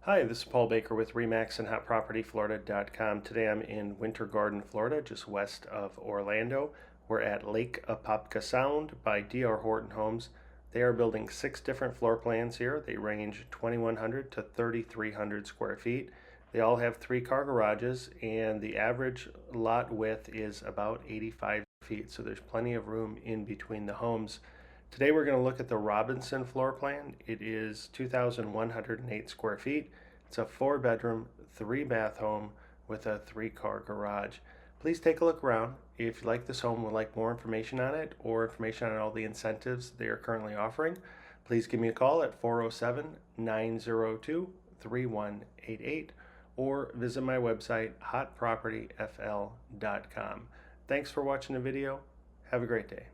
Hi, this is Paul Baker with REMAX and HotPropertyFlorida.com. Today I'm in Winter Garden, Florida, just west of Orlando. We're at Lake Apopka Sound by D.R. Horton Homes. They are building 6 different floor plans here. They range 2,100 to 3,300 square feet. They all have 3-car garages, and the average lot width is about 85 feet, so there's plenty of room in between the homes. Today we're going to look at the Robinson floor plan. It is 2,108 square feet. It's a 4-bedroom, 3-bath home with a 3-car garage. Please take a look around. If you like this home and would like more information on it or information on all the incentives they are currently offering, please give me a call at 407-902-3188 or visit my website, hotpropertyfl.com. Thanks for watching the video. Have a great day.